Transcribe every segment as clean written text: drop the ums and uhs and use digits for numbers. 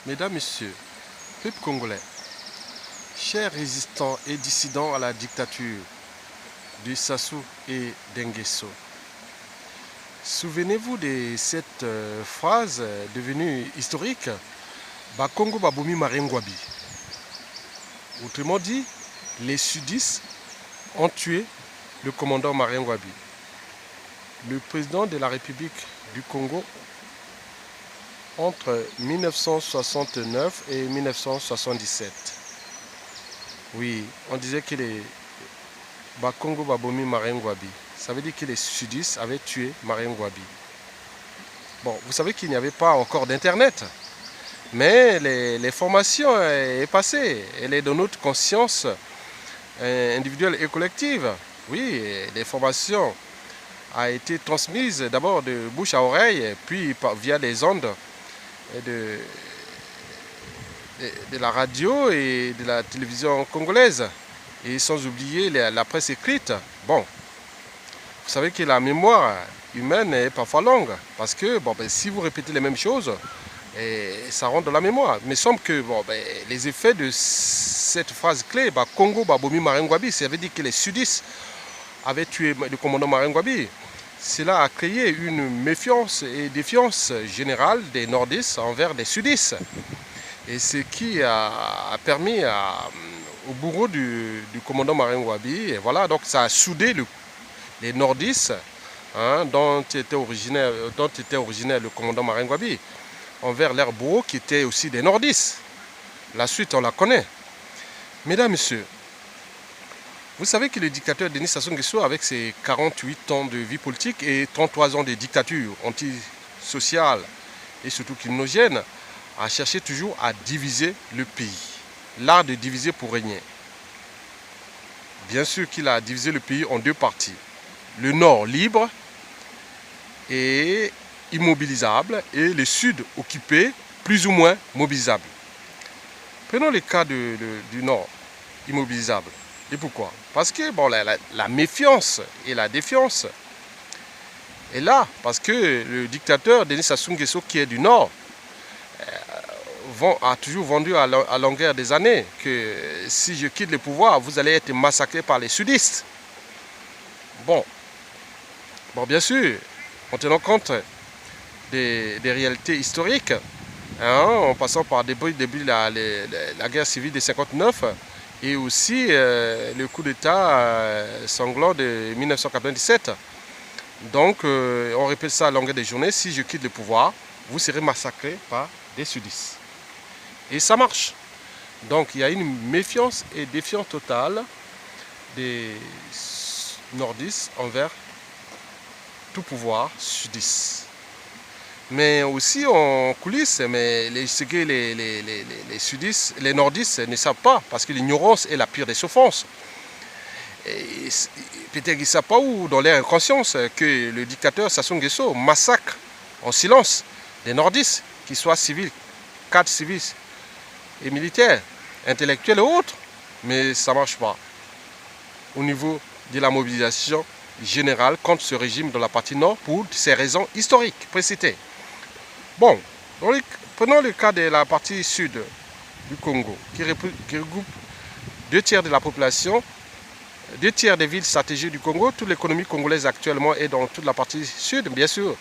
Mesdames, Messieurs, peuple congolais, chers résistants et dissidents à la dictature de Sassou et d'Nguesso, souvenez-vous de cette phrase devenue historique, Bakongo Baboumi Marengwabi. Autrement dit, les sudistes ont tué le commandant Marengwabi. Le président de la République du Congo entre 1969 et 1977. Oui, on disait que les Bakongo Baboumi Marengwabi. Ça veut dire que les sudistes avaient tué Marengwabi. Bon, vous savez qu'il n'y avait pas encore d'internet. Mais l'information est passée. Elle est dans notre conscience individuelle et collective. Oui, l'information a été transmise d'abord de bouche à oreille, puis via les ondes de la radio et de la télévision congolaise. Et sans oublier la presse écrite. Bon, vous savez que la mémoire humaine est parfois longue. Parce que si vous répétez les mêmes choses, ça rentre dans la mémoire. Mais il semble que les effets de cette phrase clé, Congo Baboumi Marengwabi, ça veut dire que les sudistes avaient tué le commandant Marengwabi. Cela a créé une méfiance et défiance générale des nordistes envers les sudistes. Et ce qui a permis au bourreau du commandant Marengwabi, et voilà, donc ça a soudé les nordistes dont était originaire le commandant Marengwabi envers leurs bourreaux qui étaient aussi des nordistes. La suite, on la connaît. Mesdames, Messieurs, vous savez que le dictateur Denis Sassou Nguesso, avec ses 48 ans de vie politique et 33 ans de dictature antisociale et surtout criminogène, a cherché toujours à diviser le pays. L'art de diviser pour régner. Bien sûr qu'il a divisé le pays en deux parties. Le nord libre et immobilisable et le sud occupé, plus ou moins mobilisable. Prenons le cas du nord immobilisable. Et pourquoi? Parce que la méfiance et la défiance est là. Parce que le dictateur Denis Sassou Nguesso, qui est du nord, a toujours vendu à longueur des années que si je quitte le pouvoir, vous allez être massacré par les sudistes. Bon, bien sûr, en tenant compte des réalités historiques, en passant par depuis la guerre civile de 59 et aussi le coup d'État sanglant de 1997. Donc, on répète ça à longueur des journées. Si je quitte le pouvoir, vous serez massacré par des sudistes. Et ça marche. Donc, il y a une méfiance et défiance totale des nordistes envers tout pouvoir sudiste. Mais aussi en coulisses, mais ce que les sudistes, les nordistes ne savent pas, parce que l'ignorance est la pire des souffrances. Peut-être qu'ils ne savent pas ou dans leur inconscience que le dictateur Sassou Nguesso massacre en silence des nordistes, qu'ils soient civils, cadres civils et militaires, intellectuels et autres. Mais ça ne marche pas au niveau de la mobilisation générale contre ce régime dans la partie nord pour ces raisons historiques précitées. Bon, prenons le cas de la partie sud du Congo, qui regroupe 2 tiers de la population, 2 tiers des villes stratégiques du Congo. Toute l'économie congolaise actuellement est dans toute la partie sud, bien sûr.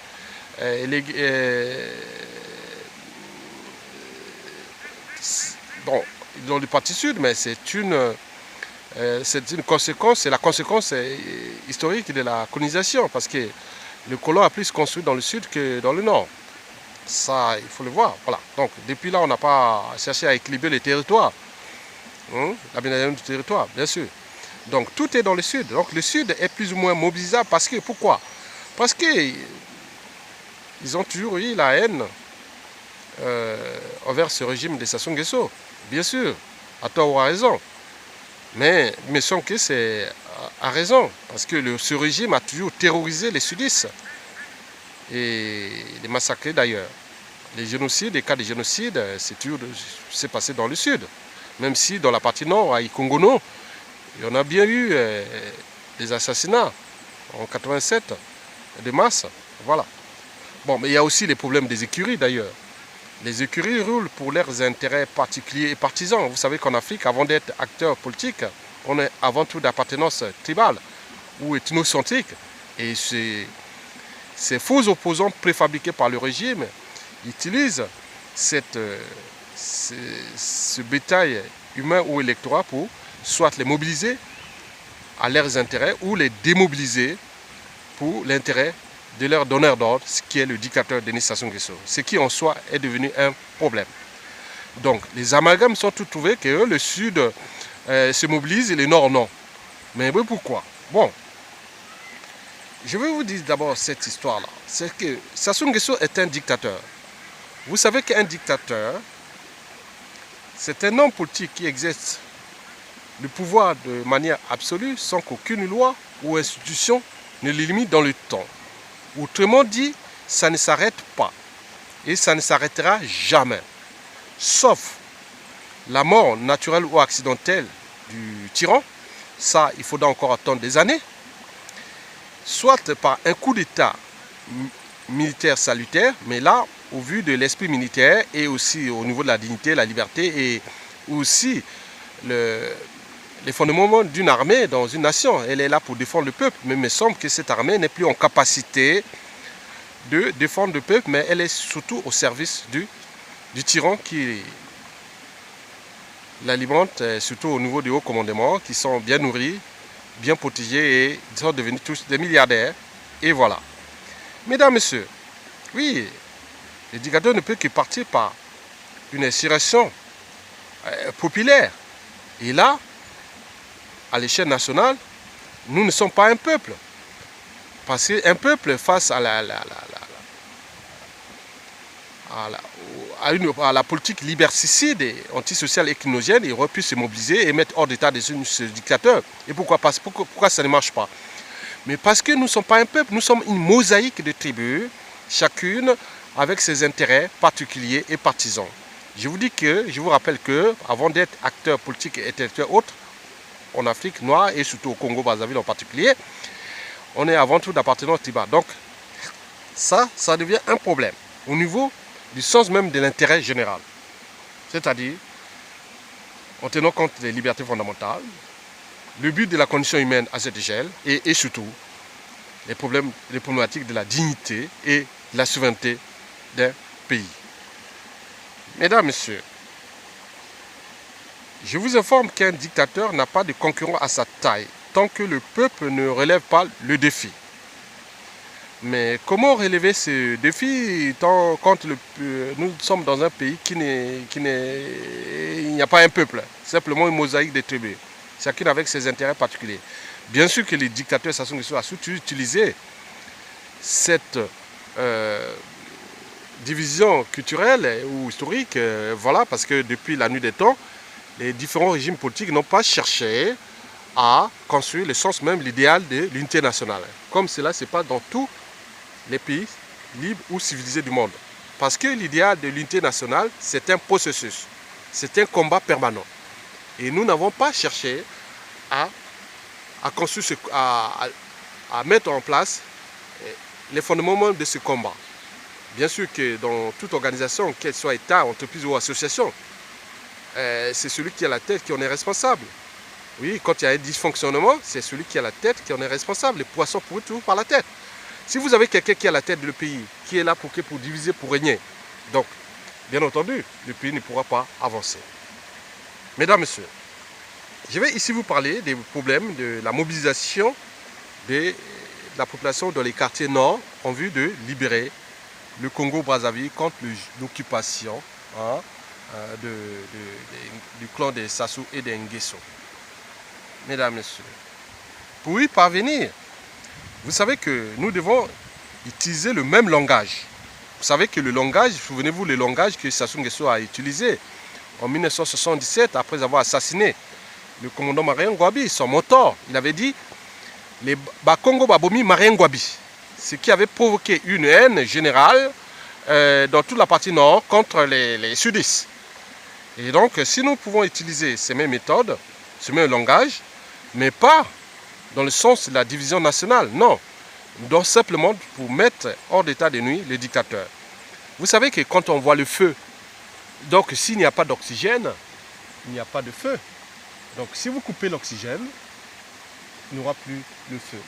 Dans la partie sud, mais c'est une conséquence, c'est la conséquence historique de la colonisation, parce que le colon a plus construit dans le sud que dans le nord. Ça, il faut le voir. Voilà. Donc, depuis là, on n'a pas cherché à équilibrer les territoires. L'aménagement du territoire, bien sûr. Donc, tout est dans le sud. Donc, le sud est plus ou moins mobilisable. Parce que, pourquoi? Parce qu'ils ont toujours eu la haine envers ce régime de Sassou Nguesso. Bien sûr, à tort ou à raison. Mais il me semble que c'est à raison. Parce que ce régime a toujours terrorisé les sudistes. Et les massacrés d'ailleurs. Les cas de génocide, c'est passé dans le sud. Même si dans la partie nord, à Ikongono, il y en a bien eu des assassinats en 87, de masse. Voilà. Bon, mais il y a aussi les problèmes des écuries d'ailleurs. Les écuries roulent pour leurs intérêts particuliers et partisans. Vous savez qu'en Afrique, avant d'être acteur politique, on est avant tout d'appartenance tribale ou ethnocentrique. Et ces faux opposants préfabriqués par le régime utilisent ce bétail humain ou électoral pour soit les mobiliser à leurs intérêts ou les démobiliser pour l'intérêt de leur donneur d'ordre, ce qui est le dictateur Denis Sassou Nguesso, ce qui en soi est devenu un problème. Donc les amalgames sont tout trouvés que le Sud se mobilise et le Nord non. Mais pourquoi? Bon, je vais vous dire d'abord cette histoire-là. C'est que Sassou Nguesso est un dictateur. Vous savez qu'un dictateur, c'est un homme politique qui exerce le pouvoir de manière absolue sans qu'aucune loi ou institution ne le limite dans le temps. Autrement dit, ça ne s'arrête pas. Et ça ne s'arrêtera jamais. Sauf la mort naturelle ou accidentelle du tyran. Ça, il faudra encore attendre des années. Soit par un coup d'État militaire salutaire, mais là, au vu de l'esprit militaire et aussi au niveau de la dignité, la liberté et aussi les fondements d'une armée dans une nation. Elle est là pour défendre le peuple, mais il me semble que cette armée n'est plus en capacité de défendre le peuple, mais elle est surtout au service du tyran qui l'alimente, surtout au niveau du haut commandement, qui sont bien nourris, bien protégés et ils sont devenus tous des milliardaires. Et voilà. Mesdames, Messieurs, oui, le dictateur ne peut que partir par une insurrection populaire. Et là, à l'échelle nationale, nous ne sommes pas un peuple. Parce qu'un peuple face à la politique liberticide et antisociale et clinogène, il aurait pu se mobiliser et mettre hors d'état ce dictateur. Et pourquoi ça ne marche pas? Mais parce que nous ne sommes pas un peuple, nous sommes une mosaïque de tribus, chacune avec ses intérêts particuliers et partisans. Je vous rappelle que, avant d'être acteur politique et intellectuel autre, en Afrique noire et surtout au Congo-Brazzaville en particulier, on est avant tout d'appartenance tribale. Donc, ça devient un problème au niveau du sens même de l'intérêt général. C'est-à-dire, en tenant compte des libertés fondamentales, le but de la condition humaine à cette échelle et surtout les problématiques de la dignité et de la souveraineté d'un pays. Mesdames, Messieurs, je vous informe qu'un dictateur n'a pas de concurrent à sa taille tant que le peuple ne relève pas le défi. Mais comment relever ce défi quand nous sommes dans un pays il n'y a pas un peuple, simplement une mosaïque de tribus, chacune avec ses intérêts particuliers. Bien sûr que les dictateurs Sassou Nguesso a surtout utilisé cette division culturelle ou historique, voilà, parce que depuis la nuit des temps, les différents régimes politiques n'ont pas cherché à construire le sens même, l'idéal de l'unité nationale. Comme cela se passe dans tous les pays libres ou civilisés du monde. Parce que l'idéal de l'unité nationale, c'est un processus, c'est un combat permanent. Et nous n'avons pas cherché à construire, à mettre en place les fondements de ce combat. Bien sûr que dans toute organisation, qu'elle soit État, entreprise ou association, c'est celui qui a la tête qui en est responsable. Oui, quand il y a un dysfonctionnement, c'est celui qui a la tête qui en est responsable. Les poissons pourrissent toujours par la tête. Si vous avez quelqu'un qui a la tête du pays, qui est là pour diviser, pour régner, donc, bien entendu, le pays ne pourra pas avancer. Mesdames, Messieurs, je vais ici vous parler des problèmes de la mobilisation de la population dans les quartiers nord en vue de libérer le Congo-Brazzaville contre l'occupation du clan des Sassou et des Nguesso. Mesdames, Messieurs, pour y parvenir, vous savez que nous devons utiliser le même langage. Vous savez que le langage, souvenez-vous le langage que Sassou Nguesso a utilisé en 1977 après avoir assassiné le commandant Marien Ngouabi, son mentor. Il avait dit les Bakongo Babomi Marien Ngouabi, ce qui avait provoqué une haine générale dans toute la partie nord contre les sudistes. Et donc, si nous pouvons utiliser ces mêmes méthodes, ce même langage, mais pas dans le sens de la division nationale, non. Donc simplement pour mettre hors d'état de nuit les dictateurs. Vous savez que quand on voit le feu Donc s'il n'y a pas d'oxygène, il n'y a pas de feu. Donc si vous coupez l'oxygène, il n'y aura plus de feu.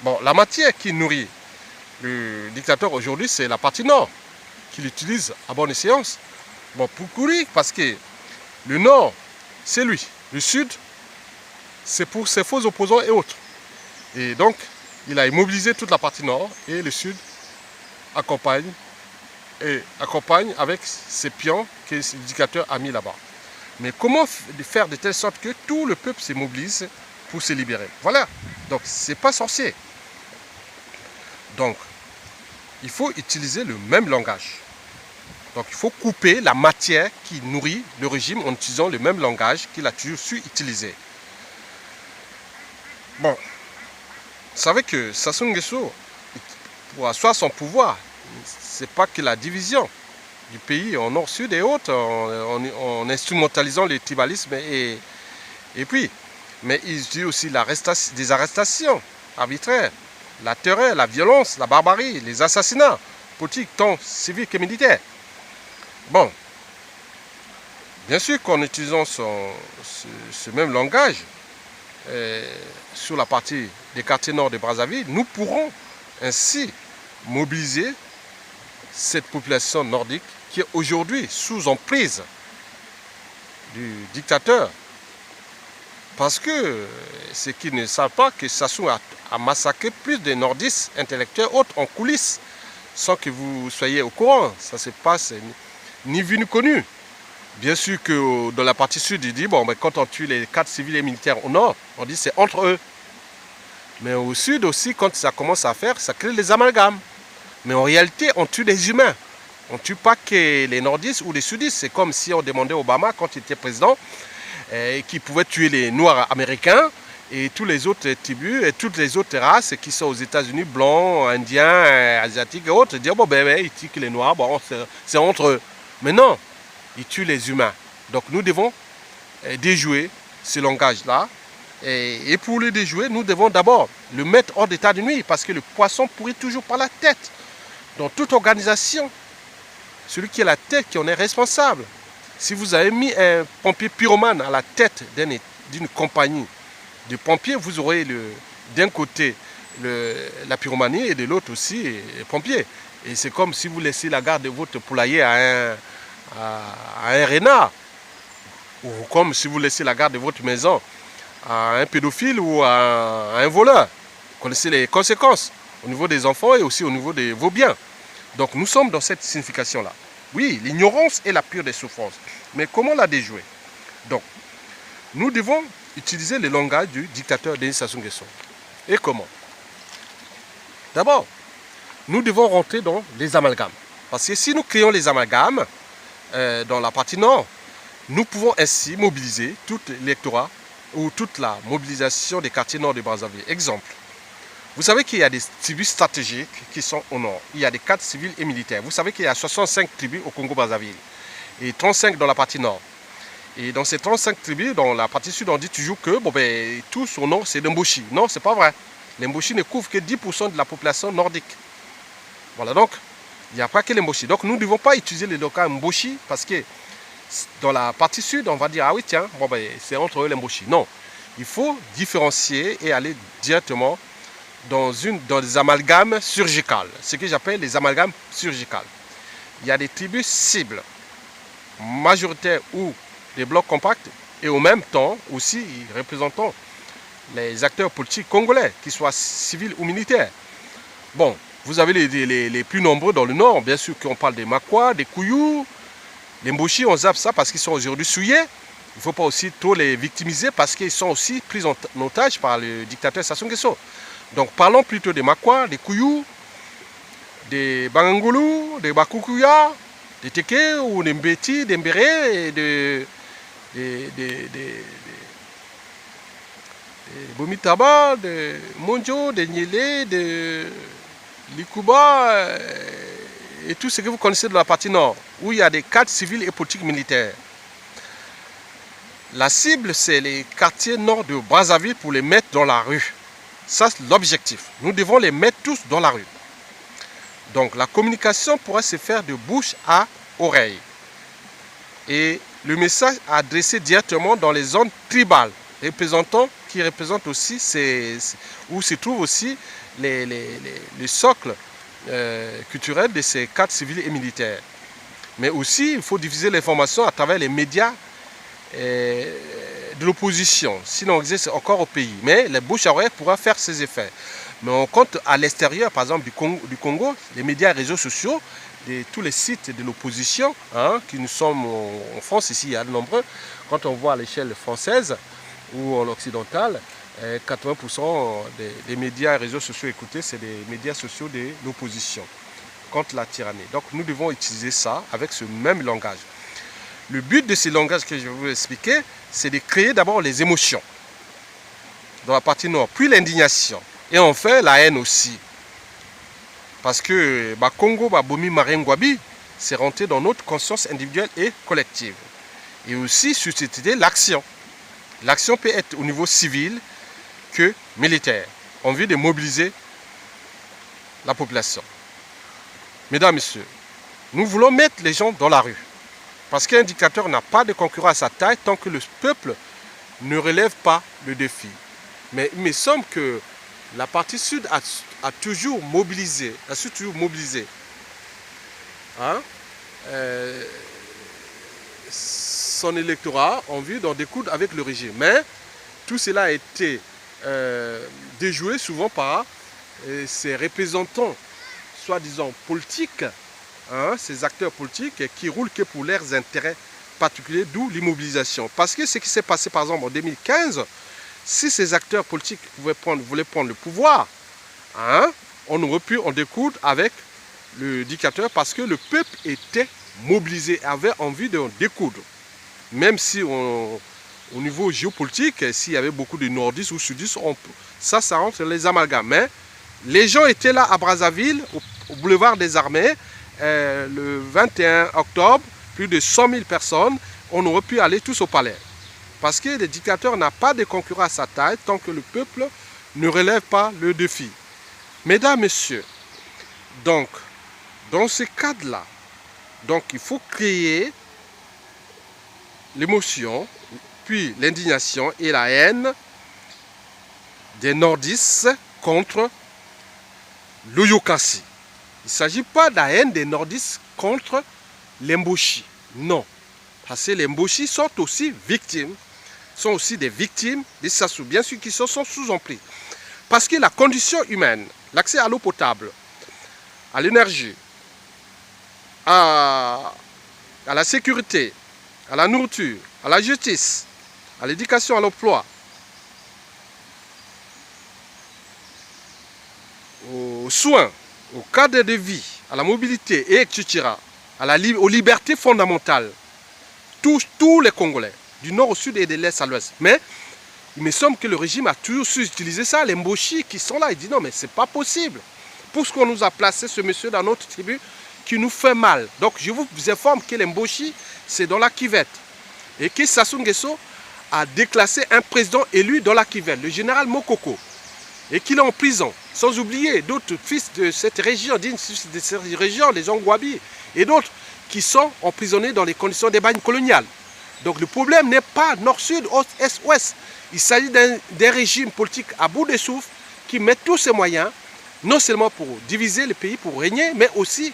Bon, la matière qui nourrit le dictateur aujourd'hui, c'est la partie nord, qu'il utilise à bonne séance. Bon, pour courir, parce que le nord, c'est lui. Le sud, c'est pour ses faux opposants et autres. Et donc, il a immobilisé toute la partie nord et le sud accompagne avec ses pions que le dictateur a mis là-bas. Mais comment faire de telle sorte que tout le peuple se mobilise pour se libérer? Voilà. Donc, c'est pas sorcier. Donc, il faut utiliser le même langage. Donc, il faut couper la matière qui nourrit le régime en utilisant le même langage qu'il a toujours su utiliser. Bon, vous savez que Sassou Nguesso, pour asseoir son pouvoir, c'est pas que la division du pays en nord-sud et autres, en instrumentalisant le tribalisme et puis, mais il dit aussi des arrestations arbitraires, la terreur, la violence, la barbarie, les assassinats politiques, tant civils que militaires. Bon, bien sûr qu'en utilisant ce même langage, sur la partie des quartiers nord de Brazzaville, nous pourrons ainsi mobiliser cette population nordique qui est aujourd'hui sous emprise du dictateur. Parce que ceux qui ne savent pas que Sassou a massacré plus de nordistes intellectuels autres en coulisses sans que vous soyez au courant. Ça se passe ni vu ni connu. Bien sûr que dans la partie sud, il dit, bon, mais quand on tue les 4 civils et militaires au nord, on dit c'est entre eux. Mais au sud aussi, quand ça commence à faire, ça crée les amalgames. Mais en réalité, on tue des humains. On ne tue pas que les nordistes ou les sudistes. C'est comme si on demandait à Obama, quand il était président, qu'il pouvait tuer les noirs américains et tous les autres tribus et toutes les autres races qui sont aux États-Unis, blancs, indiens, asiatiques et autres, dire, bon, ben, ils tuent que les noirs, bon, c'est entre eux. Mais non, ils tuent les humains. Donc nous devons déjouer ce langage-là. Et pour le déjouer, nous devons d'abord le mettre hors d'état de nuire, parce que le poisson pourrit toujours par la tête. Dans toute organisation, celui qui est la tête qui en est responsable. Si vous avez mis un pompier pyromane à la tête d'une compagnie de pompiers, vous aurez d'un côté la pyromanie et de l'autre aussi les pompiers. Et c'est comme si vous laissez la garde de votre poulailler à un renard, ou comme si vous laissez la garde de votre maison à un pédophile ou à un voleur. Vous connaissez les conséquences au niveau des enfants et aussi au niveau de vos biens. Donc nous sommes dans cette signification-là. Oui, l'ignorance est la pire des souffrances. Mais comment la déjouer? Donc, nous devons utiliser le langage du dictateur Denis Sassou Nguesso. Et comment? D'abord, nous devons rentrer dans les amalgames. Parce que si nous créons les amalgames dans la partie nord, nous pouvons ainsi mobiliser tout l'électorat ou toute la mobilisation des quartiers nord de Brazzaville. Exemple, vous savez qu'il y a des tribus stratégiques qui sont au nord. Il y a des cadres civils et militaires. Vous savez qu'il y a 65 tribus au Congo-Brazzaville et 35 dans la partie nord. Et dans ces 35 tribus, dans la partie sud, on dit toujours que bon, ben, tous au nord, c'est l'Mboshi. Non, c'est pas vrai. L'Mboshi ne couvre que 10% de la population nordique. Voilà, donc, il n'y a pas que l'Mboshi. Donc, nous ne devons pas utiliser le local Mboshi parce que dans la partie sud, on va dire, ah oui, tiens, bon, ben, c'est entre eux l'Mboshi. Non, il faut différencier et aller directement dans des amalgames surgicales, ce que j'appelle les amalgames surgicales. Il y a des tribus cibles, majoritaires ou des blocs compacts, et au même temps aussi représentant les acteurs politiques congolais, qu'ils soient civils ou militaires. Bon, vous avez les plus nombreux dans le nord, bien sûr qu'on parle des Makwa, des Kouyou, les Mboshi, on zappe ça parce qu'ils sont aujourd'hui souillés. Il ne faut pas aussi trop les victimiser parce qu'ils sont aussi pris en otage par le dictateur Sassou Nguesso. Donc parlons plutôt des Makwa, des Kouyou, des Bangangulu, des Bakukuya, des Teke ou des Mbeti, des Mbere, des Bomitaba, des Monjo, des Nyele, des Likuba et tout ce que vous connaissez de la partie nord, où il y a des cadres civils et politiques militaires. La cible, c'est les quartiers nord de Brazzaville pour les mettre dans la rue. Ça, c'est l'objectif. Nous devons les mettre tous dans la rue. Donc, la communication pourrait se faire de bouche à oreille. Et le message adressé directement dans les zones tribales, qui représentent aussi où se trouvent aussi les socles culturels de ces cadres civils et militaires. Mais aussi, il faut diffuser l'information à travers les médias de l'opposition, sinon on existe encore au pays. Mais les bouche à oreille pourra faire ses effets. Mais on compte à l'extérieur, par exemple du Congo, les médias et réseaux sociaux, tous les sites de l'opposition, qui nous sommes en France, ici il y a de nombreux, quand on voit à l'échelle française ou en occidentale, 80% des médias et réseaux sociaux écoutés, c'est des médias sociaux de l'opposition contre la tyrannie. Donc nous devons utiliser ça avec ce même langage. Le but de ces langages que je vais vous expliquer, c'est de créer d'abord les émotions dans la partie nord, puis l'indignation, et enfin la haine aussi. Parce que Congo, Bomi, Marengwabi, c'est rentré dans notre conscience individuelle et collective. Et aussi susciter l'action. L'action peut être au niveau civil que militaire, en vue de mobiliser la population. Mesdames, Messieurs, nous voulons mettre les gens dans la rue. Parce qu'un dictateur n'a pas de concurrent à sa taille tant que le peuple ne relève pas le défi. Mais il me semble que la partie sud a toujours mobilisé, son électorat en vue d'en découdre avec le régime. Mais tout cela a été déjoué souvent par ces représentants, soi-disant politiques, ces acteurs politiques qui roulent que pour leurs intérêts particuliers, d'où l'immobilisation. Parce que ce qui s'est passé par exemple en 2015, si ces acteurs politiques voulaient prendre le pouvoir, on aurait pu en découdre avec le dictateur parce que le peuple était mobilisé, avait envie de découdre. Même si au niveau géopolitique, s'il y avait beaucoup de nordistes ou sudistes, ça rentre dans les amalgames. Mais les gens étaient là à Brazzaville, au boulevard des Armées, le 21 octobre, plus de 100 000 personnes, on aurait pu aller tous au palais. Parce que le dictateur n'a pas de concurrent à sa taille tant que le peuple ne relève pas le défi. Mesdames, Messieurs, donc, dans ce cadre-là, il faut créer l'émotion, puis l'indignation et la haine des nordistes contre l'Oyokasi. Il ne s'agit pas de la haine des nordistes contre les Mboshi. Non. Parce que les Mboshi sont aussi victimes, sont aussi des victimes des Sassou, bien sûr qu'ils sont sous-emplis. Parce que la condition humaine, l'accès à l'eau potable, à l'énergie, à la sécurité, à la nourriture, à la justice, à l'éducation, à l'emploi, aux soins, au cadre de vie, à la mobilité, et etc., aux libertés fondamentales, tous les Congolais, du nord au sud et de l'est à l'ouest. Mais il me semble que le régime a toujours su utiliser ça. Les Mboshi qui sont là, ils disent non, mais c'est pas possible. Puisqu'on nous a placé ce monsieur dans notre tribu qui nous fait mal. Donc je vous informe que les Mboshi, c'est dans la Kivette. Et que Sassou Nguesso a déclassé un président élu dans la Kivette, le général Mokoko. Et qu'il est en prison. Sans oublier d'autres fils de cette région, de cette région, les Ongwabi, et d'autres qui sont emprisonnés dans les conditions des bagnes coloniales. Donc le problème n'est pas nord-sud, est-ouest. Il s'agit d'un régime politique à bout de souffle qui met tous ses moyens, non seulement pour diviser le pays, pour régner, mais aussi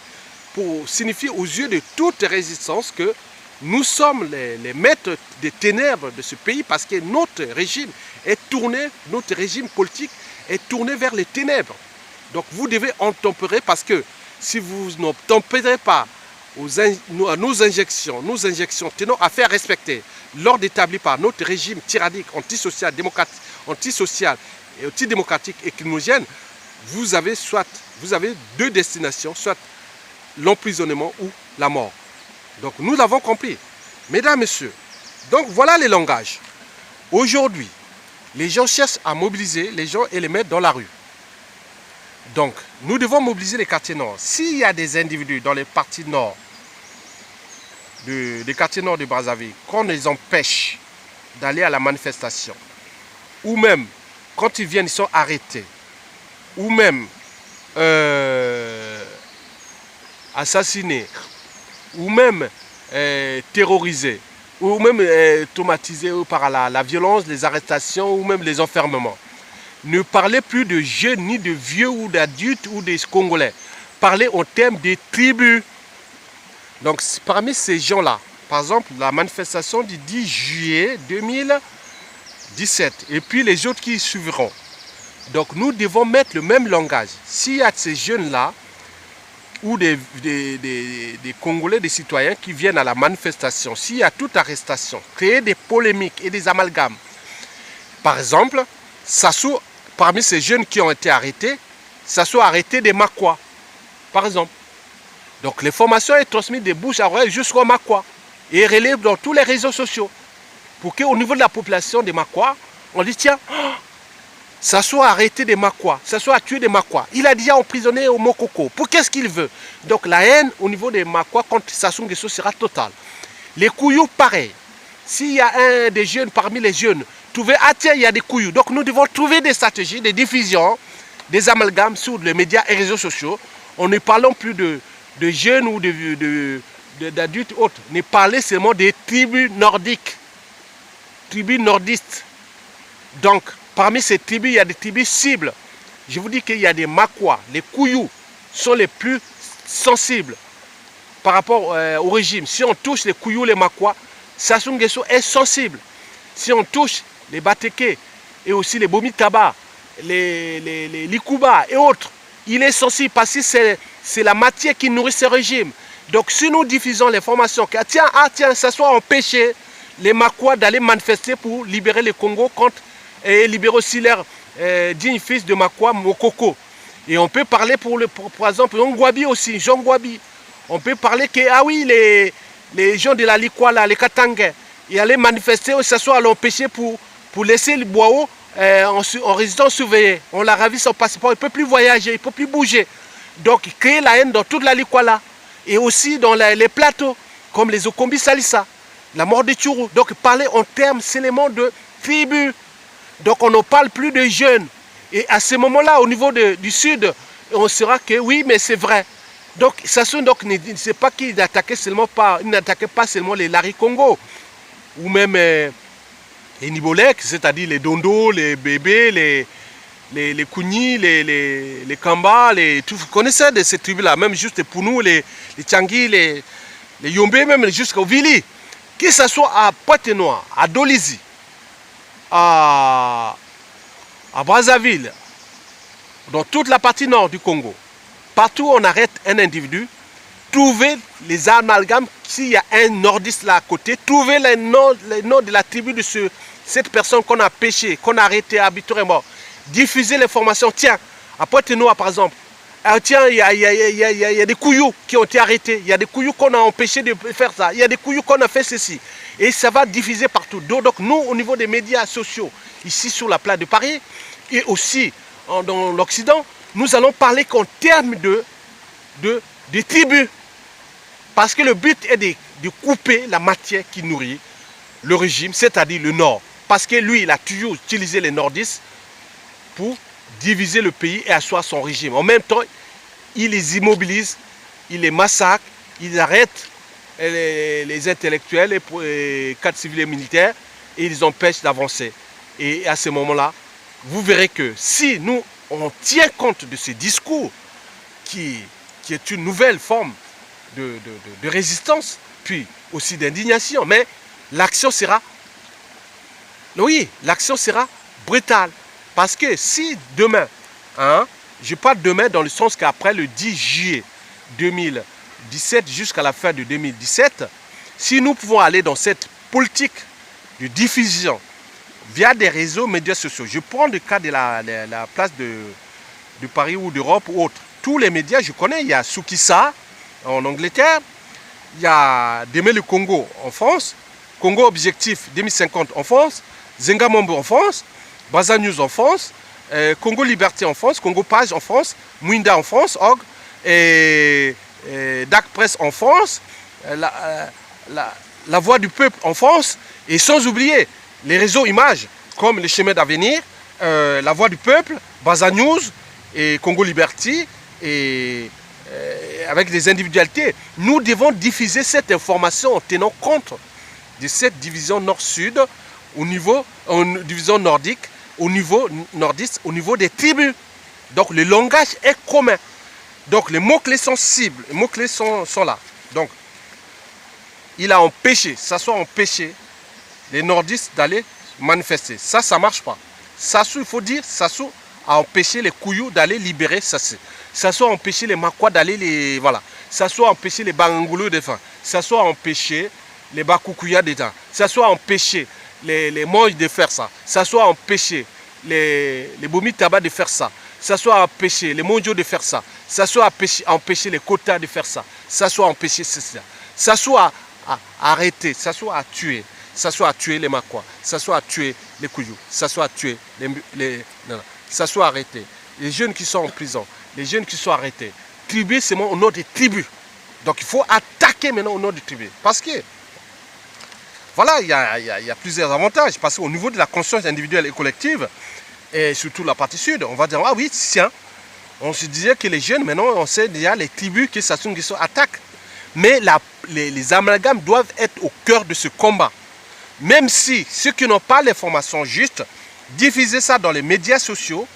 pour signifier aux yeux de toute résistance que nous sommes les maîtres des ténèbres de ce pays parce que notre régime est tourné, notre régime politique est tourné vers les ténèbres. Donc vous devez en tempérer parce que si vous ne tempérez pas à nos injections tenant à faire respecter l'ordre établi par notre régime tyrannique, antisocial et antidémocratique et crimogène, vous avez deux destinations, soit l'emprisonnement ou la mort. Donc nous l'avons compris. Mesdames, Messieurs, donc voilà les langages. Aujourd'hui, les gens cherchent à mobiliser les gens et les mettre dans la rue. Donc, nous devons mobiliser les quartiers nord. S'il y a des individus dans les parties nord, des quartiers nord de Brazzaville, qu'on les empêche d'aller à la manifestation, ou même, quand ils viennent, ils sont arrêtés, ou même assassinés, ou même terrorisés ou même traumatisés par la violence, les arrestations ou même les enfermements. Ne parlez plus de jeunes, ni de vieux ou d'adultes ou des Congolais. Parlez en termes des tribus. Donc parmi ces gens-là, par exemple la manifestation du 10 juillet 2017 et puis les autres qui suivront. Donc nous devons mettre le même langage. S'il y a de ces jeunes-là ou des Congolais, des citoyens qui viennent à la manifestation, s'il y a toute arrestation, créer des polémiques et des amalgames. Par exemple, Sassou, parmi ces jeunes qui ont été arrêtés, Sassou a arrêté des Makwa, par exemple. Donc l'information est transmise de bouche à oreille jusqu'au Makwa et relève dans tous les réseaux sociaux. Pour qu'au niveau de la population des Makwa, on dit tiens, Sassou a arrêté des Makwa, Sassou a tué des Makwa. Il a déjà emprisonné au Mokoko. Pour qu'est-ce qu'il veut? Donc la haine au niveau des Makwa contre Sassou Nguesso sera totale. Les Kouyou, pareil. S'il y a un des jeunes parmi les jeunes, trouver, ah tiens, il y a des Kouyou. Donc nous devons trouver des stratégies, des diffusions, des amalgames sur les médias et réseaux sociaux. On ne parlons plus de jeunes ou d'adultes autres. Ne parlez seulement des tribus nordiques, tribus nordistes. Donc, parmi ces tribus, il y a des tribus cibles. Je vous dis qu'il y a des Makwa, les Kouyou sont les plus sensibles par rapport au régime. Si on touche les Kouyou, les Makwa, Sassou Nguesso est sensible. Si on touche les Bateke et aussi les Bomitaba, les Likuba et autres, il est sensible parce que c'est la matière qui nourrit ce régime. Donc si nous diffusons l'information que tiens, ça soit empêché les Makwa d'aller manifester pour libérer le Congo et libérer aussi leur digne fils de Makwa, Mokoko. Et on peut parler par exemple, Ngwabi aussi, Jean Ngwabi. On peut parler que, ah oui, les gens de la Likwala, les Katangais, ils allaient manifester, ça soit à l'empêcher pour laisser le Boao en résidence surveillée. On l'a ravi son passeport, il ne peut plus voyager, il ne peut plus bouger. Donc, créer la haine dans toute la Likwala. Et aussi dans les plateaux, comme les Okombi Salissa, la mort de Tchourou. Donc, parler en termes seulement de tribus. Donc, on ne parle plus de jeunes. Et à ce moment-là, au niveau du Sud, on saura que oui, mais c'est vrai. Donc, Sassou ne sait pas qu'il n'attaquait pas seulement les Lari Congo, ou même les Nibolek, c'est-à-dire les Dondo, les Bébés, les Kouni, les Kamba, vous connaissez de ces tribus-là, même juste pour nous, les Tchangui, les Yombe, même jusqu'au Vili. Que ce soit à Pointe-Noire, à Dolizy, à Brazzaville, dans toute la partie nord du Congo, partout où on arrête un individu, trouvez les amalgames, s'il y a un nordiste là à côté, trouvez les noms de la tribu de cette personne qu'on a pêché, qu'on a arrêté arbitrairement. Diffusez l'information. Tiens, à Pointe-Noire par exemple, tiens, il y a des Kouyou qui ont été arrêtés, il y a des Kouyou qu'on a empêché de faire ça, il y a des Kouyou qu'on a fait ceci. Et ça va diffuser partout. Donc nous, au niveau des médias sociaux, ici sur la place de Paris, et aussi dans l'Occident, nous allons parler qu'en termes de tribus. Parce que le but est de couper la matière qui nourrit le régime, c'est-à-dire le Nord. Parce que lui, il a toujours utilisé les nordistes pour diviser le pays et asseoir son régime. En même temps, il les immobilise, il les massacre, il arrête les intellectuels, les cadres civils et militaires, et ils les empêchent d'avancer. Et à ce moment-là, vous verrez que si nous, on tient compte de ce discours qui est une nouvelle forme de résistance, puis aussi d'indignation, mais l'action sera, oui, l'action sera brutale. Parce que si demain, je parle demain dans le sens qu'après le 10 juillet 2017 jusqu'à la fin de 2017, si nous pouvons aller dans cette politique de diffusion via des réseaux médias sociaux, je prends le cas de la place de Paris ou d'Europe ou autre. Tous les médias, je connais, il y a Soukissa en Angleterre, il y a Demain le Congo en France, Congo Objectif 2050 en France, Zenga Mambo en France, Baza News en France, Congo Liberté en France, Congo Page en France, Mouinda en France, OG, et DAC Presse en France, la Voix du Peuple en France, et sans oublier les réseaux images comme les Chemins d'Avenir, la Voix du Peuple, Baza News, et Congo Liberty, et avec des individualités, nous devons diffuser cette information en tenant compte de cette division nord-sud au niveau, division nordique, au niveau nordiste, au niveau des tribus. Donc le langage est commun. Donc les mots-clés sont cibles, les mots-clés sont là. Donc il a empêché, ça soit empêché les nordistes d'aller manifester. Ça ne marche pas. Sassou, il faut dire, Sassou a empêché les Kouyou d'aller libérer Sassou. Sassou a empêché les Makwa d'aller les... Voilà. Sassou a empêché les Bangangoulou de faire. Sassou a empêché les Bakoukuya de faire. Sassou a empêché les Monges de faire ça. Sassou a empêché les Bomi Taba de faire ça. Sassou a empêché les Monjo de faire ça. Sassou a empêché les Kota de faire ça. Sassou a empêché cela. Sassou a arrêté, Sassou a tué. Sassou a tué les Makwa. Sassou a tué les Kouyou. Sassou a tué non. Sassou a arrêté. Les jeunes qui sont en prison, les jeunes qui sont arrêtés. Tribu, c'est au nom des tribus. Donc il faut attaquer maintenant au nom des tribus. Parce que, voilà, il y a plusieurs avantages. Parce qu'au niveau de la conscience individuelle et collective, et surtout la partie sud, on va dire, ah oui, tiens, on se disait que les jeunes, maintenant, on sait déjà les tribus que Sassou Nguesso attaque. Mais les amalgames doivent être au cœur de ce combat. Même si ceux qui n'ont pas l'information juste, diffuser ça dans les médias sociaux,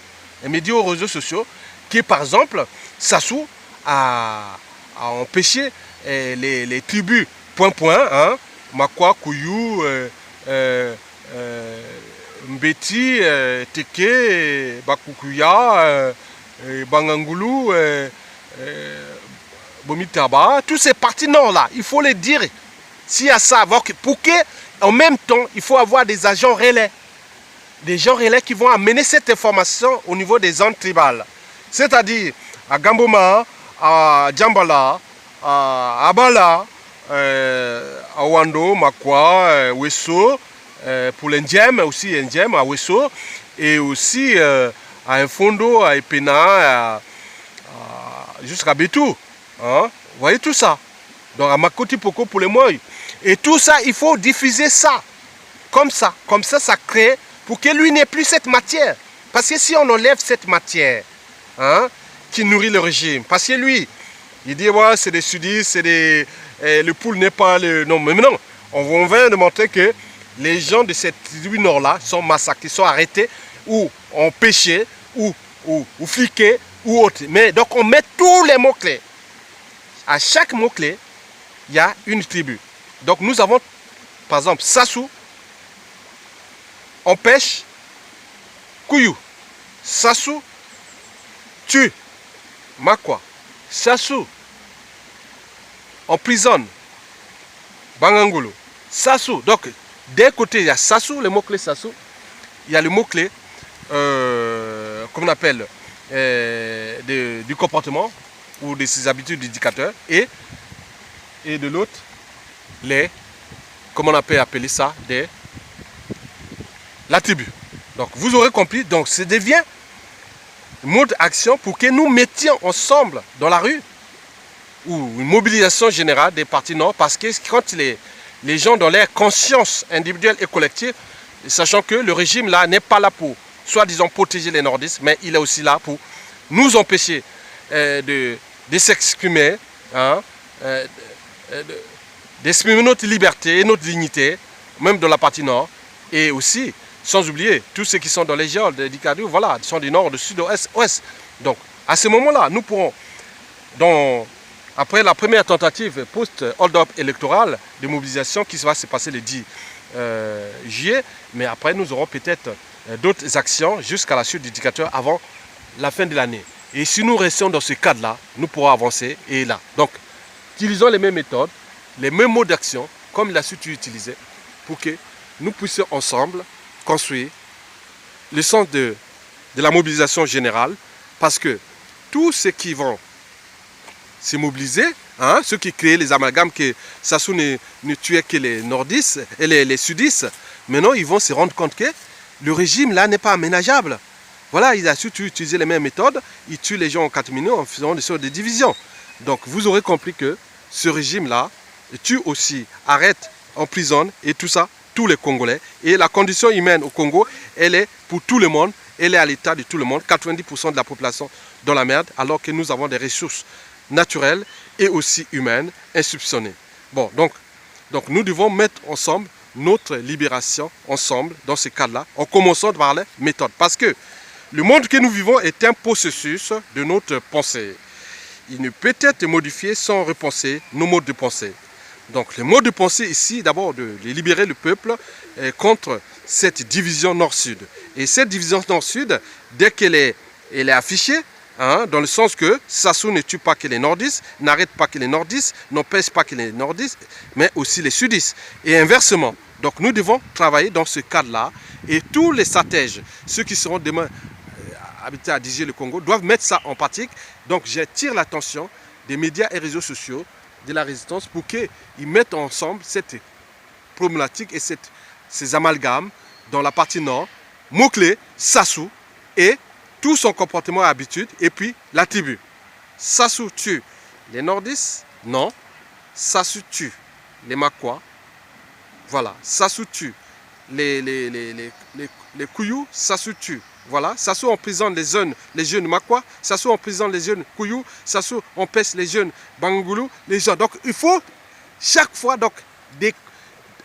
les médias aux réseaux sociaux, qui par exemple, Sassou a empêché les tribus hein, Makwa, Kouyou, Mbeti, Teke, Bakukuya, Bangangoulou, Bomitaba, tous ces partis nord-là, il faut les dire. S'il y a ça, pour qu'en même temps, il faut avoir des agents relais. Des gens relais qui vont amener cette information au niveau des zones tribales. C'est-à-dire à Gamboma, à Djambala, à Abala, à Wando, Makwa, Wesso, pour l'Indiem, aussi Indiem, à Wesso, et aussi à Infondo, à Epena, jusqu'à Betou. Hein? Vous voyez tout ça. Donc à Makoti Poko pour les Moy. Et tout ça, il faut diffuser ça. Comme ça, ça crée pour que lui n'ait plus cette matière. Parce que si on enlève cette matière, hein, qui nourrit le régime, parce que lui, il dit, ouais, c'est des sudistes, c'est des... le poule n'est pas le... Non, mais non, on vient de montrer que les gens de cette tribu nord-là sont massacrés, sont arrêtés, ou empêchés, ou fliqués, ou autres. Mais donc on met tous les mots-clés. À chaque mot-clé, il y a une tribu. Donc nous avons, par exemple, Sassou, empêche Kouyou. Sassou tue Makwa. Sassou emprisonne Bangangoulou. Sassou. Donc, d'un côté, il y a Sassou, le mot-clé Sassou. Il y a le mot-clé, comme on appelle, du comportement ou de ses habitudes d'éducateur. Et de l'autre, comment on peut appeler ça, la tribu. Donc vous aurez compris, donc ça devient un mode d'action pour que nous mettions ensemble dans la rue ou une mobilisation générale des partis nord, parce que quand les gens dans leur conscience individuelle et collective, sachant que le régime là n'est pas là pour soi-disant protéger les nordistes, mais il est aussi là pour nous empêcher de s'exprimer, hein, d'exprimer notre liberté et notre dignité, même dans la partie nord, et aussi, sans oublier, tous ceux qui sont dans les géoles des dictatures, voilà, sont du nord, du sud, de l'est, ouest. Donc, à ce moment-là, nous pourrons, après la première tentative post-hold-up électoral de mobilisation qui va se passer le 10 juillet, mais après, nous aurons peut-être d'autres actions jusqu'à la suite du dictateur avant la fin de l'année. Et si nous restons dans ce cadre-là, nous pourrons avancer et là. Donc, utilisons les mêmes méthodes, les mêmes mots d'action, comme il a su utiliser, pour que nous puissions ensemble construire le sens de la mobilisation générale, parce que tous ceux qui vont se mobiliser, hein, ceux qui créent les amalgames que Sassou ne tuait que les nordistes et les sudistes, maintenant ils vont se rendre compte que le régime là n'est pas aménageable. Voilà, il a surtout utilisé les mêmes méthodes, il tue les gens en 4 minutes en faisant des sortes de divisions. Donc vous aurez compris que ce régime là tue aussi, arrête, emprisonne et tout ça, tous les Congolais. Et la condition humaine au Congo, elle est pour tout le monde, elle est à l'état de tout le monde. 90% de la population dans la merde, alors que nous avons des ressources naturelle et aussi humaine, insoupçonnée. Bon, donc nous devons mettre ensemble notre libération ensemble dans ce cadre-là, en commençant par les méthodes. Parce que le monde que nous vivons est un processus de notre pensée. Il ne peut être modifié sans repenser nos modes de pensée. Donc le mode de pensée ici, d'abord de libérer le peuple contre cette division nord-sud. Et cette division nord-sud, dès qu'elle est affichée, hein, dans le sens que Sassou ne tue pas que les nordistes, n'arrête pas que les nordistes, n'empêche pas que les nordistes, mais aussi les sudistes. Et inversement. Donc nous devons travailler dans ce cadre-là. Et tous les stratèges, ceux qui seront demain habités à diriger le Congo, doivent mettre ça en pratique. Donc j'attire l'attention des médias et réseaux sociaux de la résistance pour qu'ils mettent ensemble cette problématique et ces amalgames dans la partie nord. Mot-clé, Sassou et tout son comportement et habitude, et puis la tribu. Sassou tue les nordistes? Non. Sassou tue les Makwa. Voilà. Sassou tue les Kouyou. Sassou tue. Voilà. Sassou emprisonne les jeunes Makwa. Sassou emprisonne les jeunes Kouyou. Sassou empêche les jeunes Bangoulou. Les gens. Donc il faut chaque fois, donc,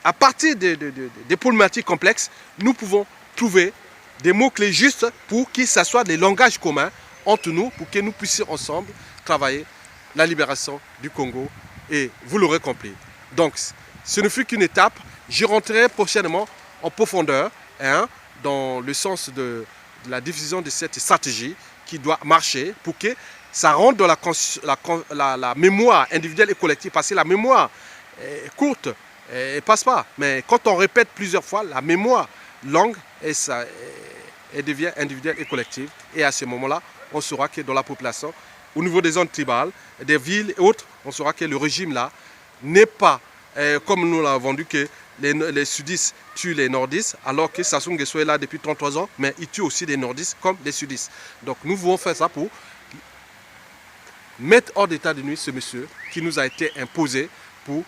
à partir des problématiques complexes, nous pouvons trouver des mots-clés justes pour que ça soit des langages communs entre nous, pour que nous puissions ensemble travailler la libération du Congo. Et vous l'aurez compris. Donc, ce ne fut qu'une étape. Je rentrerai prochainement en profondeur, hein, dans le sens de la diffusion de cette stratégie qui doit marcher pour que ça rentre dans la mémoire individuelle et collective. Parce que la mémoire est courte, elle ne passe pas. Mais quand on répète plusieurs fois, la mémoire longue, elle devient individuelle et collective. Et à ce moment-là, on saura que dans la population, au niveau des zones tribales, des villes et autres, on saura que le régime-là n'est pas, comme nous l'avons vendu, que les sudistes tuent les nordistes, alors que Sassou Nguesso est là depuis 33 ans, mais il tue aussi des nordistes comme les sudistes. Donc nous voulons faire ça pour mettre hors d'état de nuit ce monsieur qui nous a été imposé pour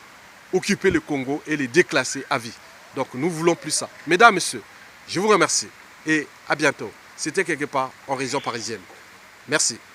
occuper le Congo et les déclasser à vie. Donc nous voulons plus ça. Mesdames, messieurs, je vous remercie et à bientôt. C'était quelque part en région parisienne. Merci.